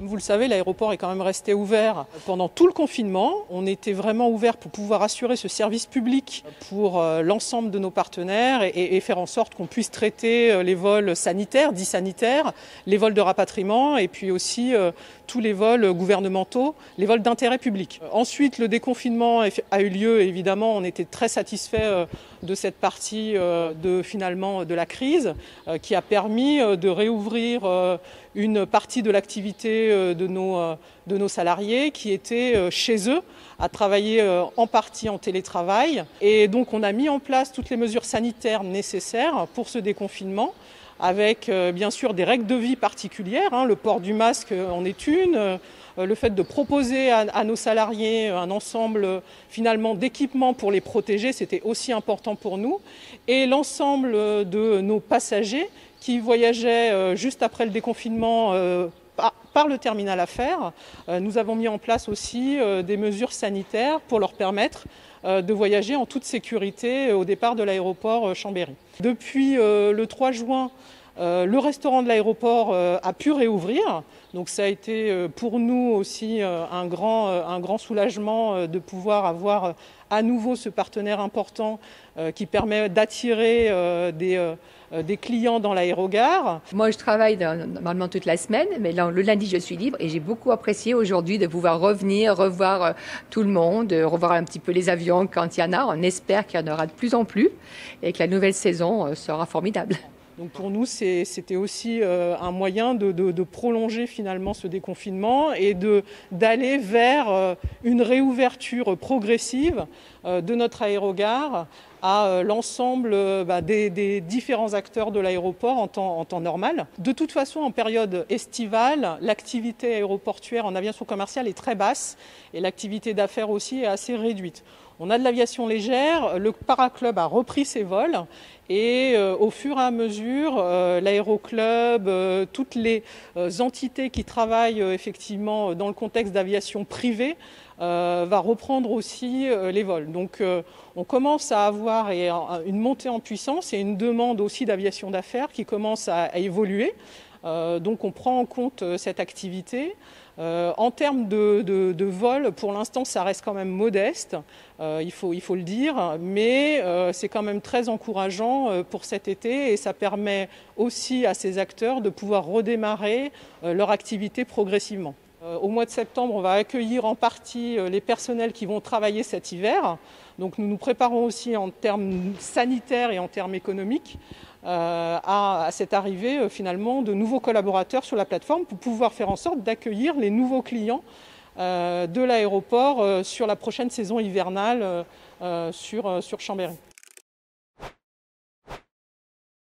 Comme vous le savez, l'aéroport est quand même resté ouvert pendant tout le confinement. On était vraiment ouvert pour pouvoir assurer ce service public pour l'ensemble de nos partenaires et faire en sorte qu'on puisse traiter les vols sanitaires, dits sanitaires, les vols de rapatriement et puis aussi tous les vols gouvernementaux, les vols d'intérêt public. Ensuite, le déconfinement a eu lieu. Évidemment, on était très satisfaits de cette partie de la crise qui a permis de réouvrir une partie de l'activité de nos salariés qui étaient chez eux à travailler en partie en télétravail. Et donc on a mis en place toutes les mesures sanitaires nécessaires pour ce déconfinement avec bien sûr des règles de vie particulières. Le port du masque en est une. Le fait de proposer à nos salariés un ensemble finalement d'équipements pour les protéger, c'était aussi important pour nous. Et l'ensemble de nos passagers qui voyageaient juste après le déconfinement par le terminal affaires, nous avons mis en place aussi des mesures sanitaires pour leur permettre de voyager en toute sécurité au départ de l'aéroport Chambéry. Depuis le 3 juin, le restaurant de l'aéroport a pu réouvrir. Donc ça a été pour nous aussi un grand soulagement de pouvoir avoir à nouveau ce partenaire important qui permet d'attirer des clients dans l'aérogare. Moi, je travaille normalement toute la semaine, mais le lundi, je suis libre et j'ai beaucoup apprécié aujourd'hui de pouvoir revenir, revoir tout le monde, revoir un petit peu les avions quand il y en a. On espère qu'il y en aura de plus en plus et que la nouvelle saison sera formidable. Donc pour nous, c'était aussi un moyen de prolonger finalement ce déconfinement et d'aller vers une réouverture progressive de notre aérogare à l'ensemble des différents acteurs de l'aéroport en temps normal. De toute façon, en période estivale, l'activité aéroportuaire en aviation commerciale est très basse et l'activité d'affaires aussi est assez réduite. On a de l'aviation légère, le Paraclub a repris ses vols et au fur et à mesure, l'aéroclub, toutes les entités qui travaillent effectivement dans le contexte d'aviation privée va reprendre aussi les vols. Donc on commence à avoir une montée en puissance et une demande aussi d'aviation d'affaires qui commence à évoluer. Donc on prend en compte cette activité. En termes de vol, pour l'instant, ça reste quand même modeste, il faut le dire, mais c'est quand même très encourageant pour cet été et ça permet aussi à ces acteurs de pouvoir redémarrer leur activité progressivement. Au mois de septembre, on va accueillir en partie les personnels qui vont travailler cet hiver. Donc nous nous préparons aussi en termes sanitaires et en termes économiques à cette arrivée finalement de nouveaux collaborateurs sur la plateforme pour pouvoir faire en sorte d'accueillir les nouveaux clients de l'aéroport sur la prochaine saison hivernale sur Chambéry.